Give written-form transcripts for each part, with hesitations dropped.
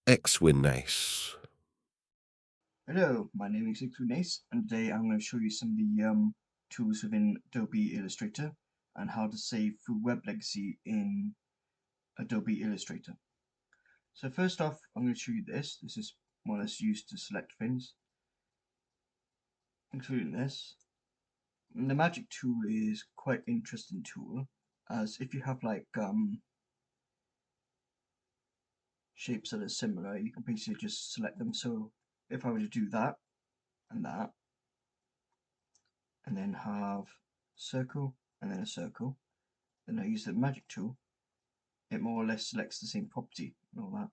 X-Wingace. Hello, my name is X-Wingace, and today I'm going to show you some of the tools within Adobe Illustrator and how to save through web legacy in Adobe Illustrator. So first off, I'm going to show you this. This is more or less used to select things, including this. And the magic tool is quite an interesting tool, as if you have like shapes that are similar, you can basically just select them. So if I were to do that, and then have circle, and then a circle, then I use the magic tool, it more or less selects the same property and all that.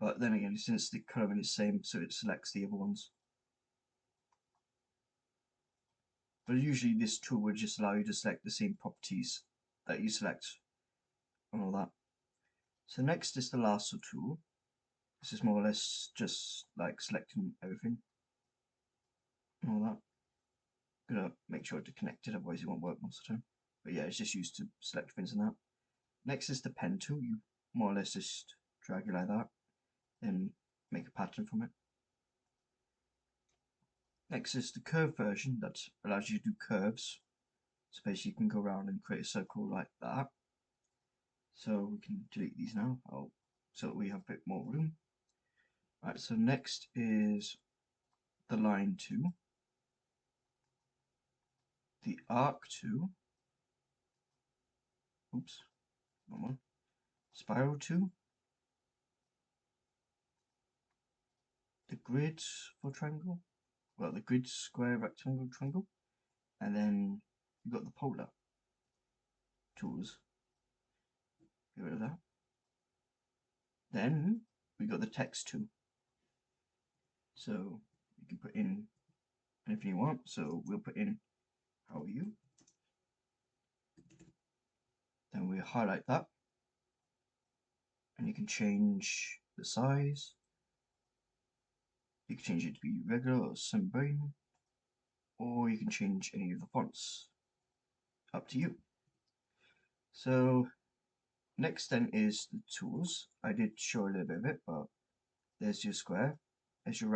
But then again, since the coloring is the same, so it selects the other ones. But usually this tool will just allow you to select the same properties that you select and all that. So next is the lasso tool. This is more or less just like selecting everything and all that. I'm gonna make sure to connect it, otherwise it won't work most of the time. But yeah, it's just used to select things and that. Next is the pen tool. You more or less just drag it like that, then make a pattern from it. Next is the curve version that allows you to do curves. So basically you can go around and create a circle like that. So we can delete these now, so that we have a bit more room. Right, so next is the line tool, the arc tool, oops, wrong one, spiral tool, the grid for triangle, well the grid, square, rectangle, triangle, and then you've got the polar tools. Get rid of that. Then we got the text tool. So you can put in anything you want. So we'll put in how are you. Then we highlight that, and you can change the size. You can change it to be regular or sunbrain, or you can change any of the fonts. Up to you. So next then is the tools. I did show a little bit of it, but there's your square, there's your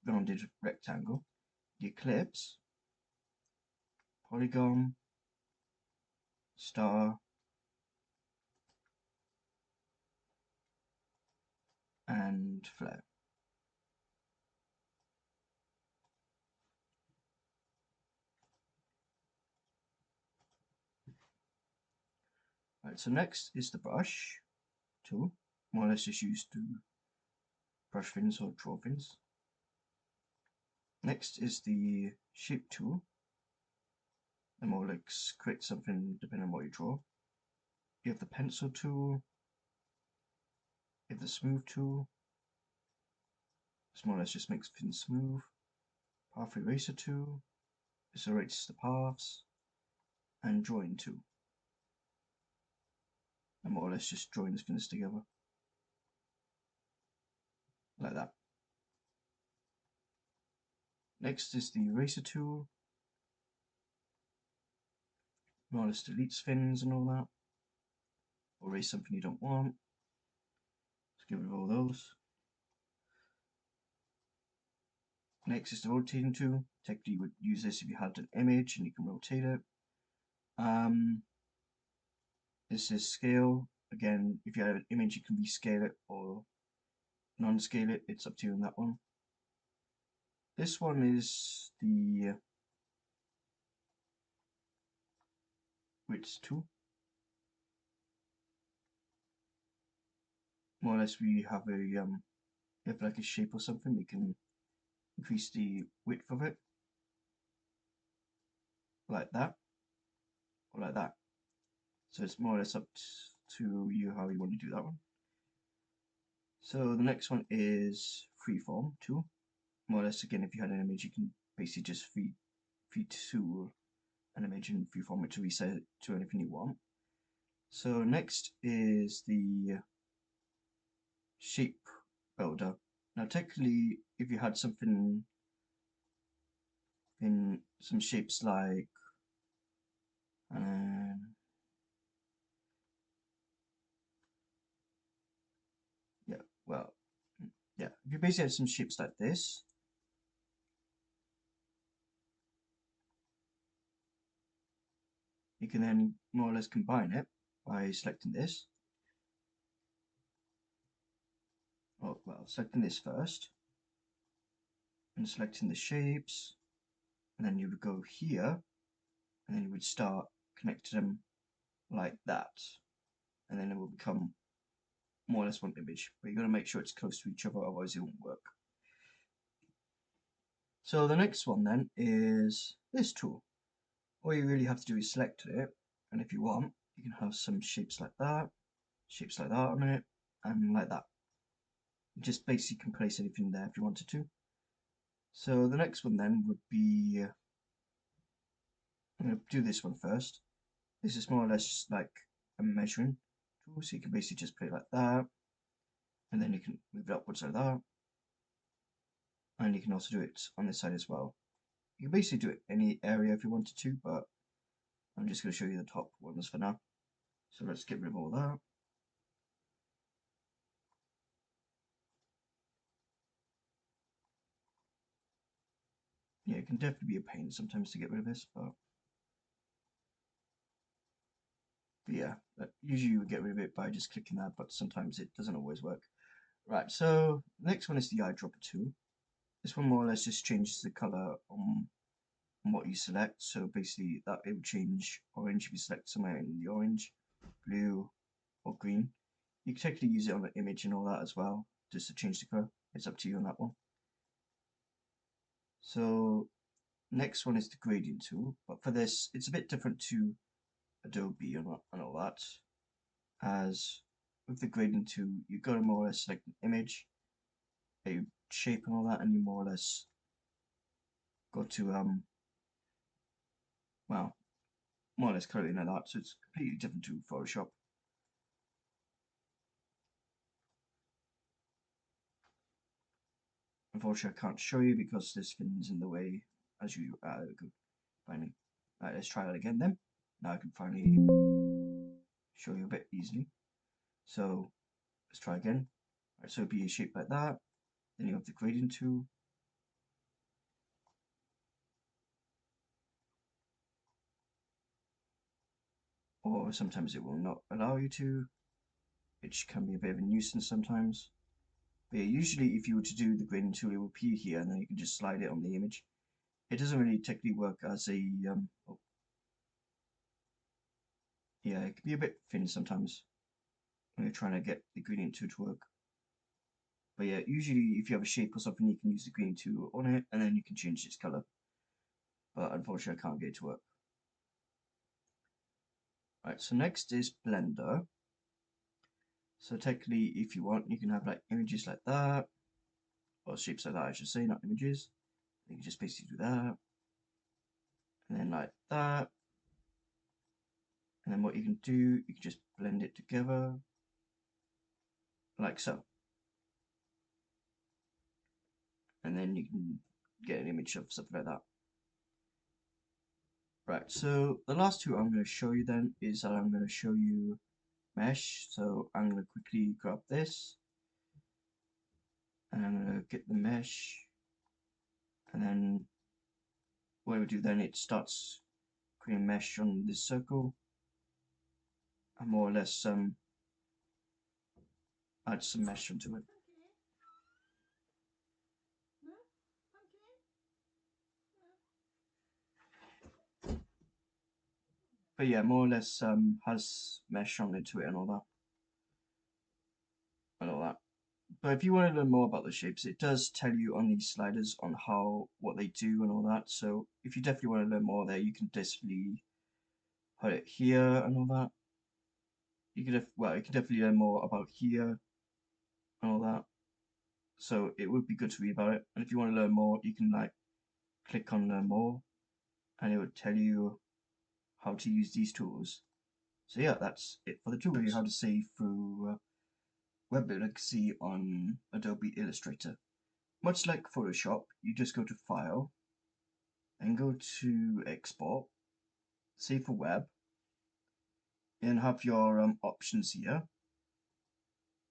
rounded rectangle, the eclipse, polygon, star, and flare. Right, so next is the brush tool, more or less just used to brush things or draw things. Next is the shape tool, and more like create something depending on what you draw. You have the pencil tool, you have the smooth tool, this more or less just makes things smooth. Path eraser tool, this erases the paths, and drawing tool, and more or less just drawing things together like that. Next is the eraser tool, more or less deletes things and all that, or erase something you don't want. Let's get rid of all those. Next is the rotating tool. Technically you would use this if you had an image and you can rotate it. This is scale. Again, if you have an image you can rescale it or non-scale it. It's up to you on that one. This one is the width tool. More or less we have a if like a shape or something, we can increase the width of it like that or like that. So it's more or less up to you how you want to do that one. So the next one is freeform tool. More or less again, if you had an image, you can basically just free tool an image and freeform it to reset it to anything you want. So next is the shape builder. Now technically, if you had something in some shapes like um, well, yeah, if you basically have some shapes like this, you can then more or less combine it by selecting this. Oh, well, selecting this first and selecting the shapes, and then you would go here and then you would start connecting them like that, and then it will become more or less one image, but you've got to make sure it's close to each other, otherwise it won't work. So the next one then is this tool. All you really have to do is select it, and if you want, you can have some shapes like that on it, and like that. You just basically can place anything there if you wanted to. So the next one then would be, I'm going to do this one first. This is more or less just like a measuring tool, so you can basically just put it like that, and then you can move it upwards like that, and you can also do it on this side as well. You can basically do it any area if you wanted to, but I'm just going to show you the top ones for now. So let's get rid of all that. Yeah, it can definitely be a pain sometimes to get rid of this, but yeah, usually you would get rid of it by just clicking that, but sometimes it doesn't always work. Right, so the next one is the eyedropper tool. This one more or less just changes the color on what you select. So basically that it will change orange if you select somewhere in the orange, blue, or green. You can technically use it on an image and all that as well, just to change the color. It's up to you on that one. So next one is the gradient tool, but for this it's a bit different to Adobe and all that. As with the gradient tool, you've got to more or less select an image, a shape and all that, and you more or less got to well, more or less color it like that. So it's completely different to Photoshop. Unfortunately, I can't show you because this thing's in the way. As you could finally. Right, let's try that again then. Now I can finally show you a bit easily. So let's try again. Right, so it'd be a shape like that. Then you have the gradient tool. Or sometimes it will not allow you to, which can be a bit of a nuisance sometimes. But yeah, usually if you were to do the gradient tool, it will appear here, and then you can just slide it on the image. It doesn't really technically work as a oh, yeah, it can be a bit thin sometimes when you're trying to get the gradient tool to work. But yeah, usually if you have a shape or something, you can use the gradient tool on it, and then you can change its color. But unfortunately, I can't get it to work. Right, so next is Blender. So technically, if you want, you can have like images like that, or shapes like that, I should say, not images. You can just basically do that, and then like that. And then what you can do, you can just blend it together, like so. And then you can get an image of something like that. Right, so the last two I'm going to show you then is that I'm going to show you mesh. So I'm going to quickly grab this, and I'm going to get the mesh, and then what we do then, it starts creating mesh on this circle, and more or less add some mesh onto it. But yeah, more or less has mesh on into it and all that. But if you want to learn more about the shapes, it does tell you on these sliders on what they do and all that. So if you definitely want to learn more there, you can definitely put it here and all that. You can you can definitely learn more about here and all that. So it would be good to read about it. And if you want to learn more, you can like click on learn more, and it would tell you how to use these tools. So yeah, that's it for the tools. Show you how to save through WebGalaxy on Adobe Illustrator. Much like Photoshop, you just go to File, and go to Export, Save for Web, and have your options here,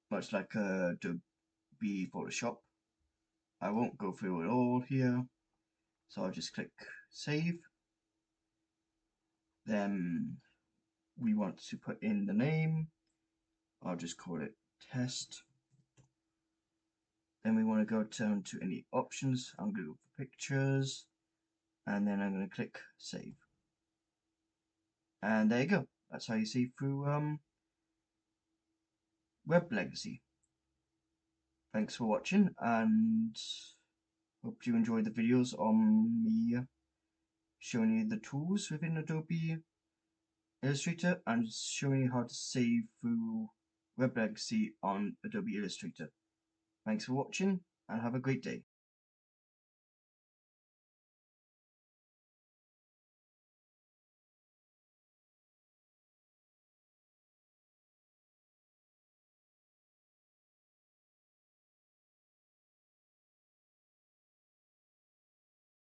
much like Adobe. be Photoshop. I won't go through it all here, so I'll just click save. Then we want to put in the name. I'll just call it test. Then we want to go down to any options. I'm going to go for pictures, and then I'm going to click save. And there you go. That's how you save through Web Legacy. Thanks for watching, and hope you enjoyed the videos on me showing you the tools within Adobe Illustrator and showing you how to save through Web Legacy on Adobe Illustrator. Thanks for watching, and have a great day.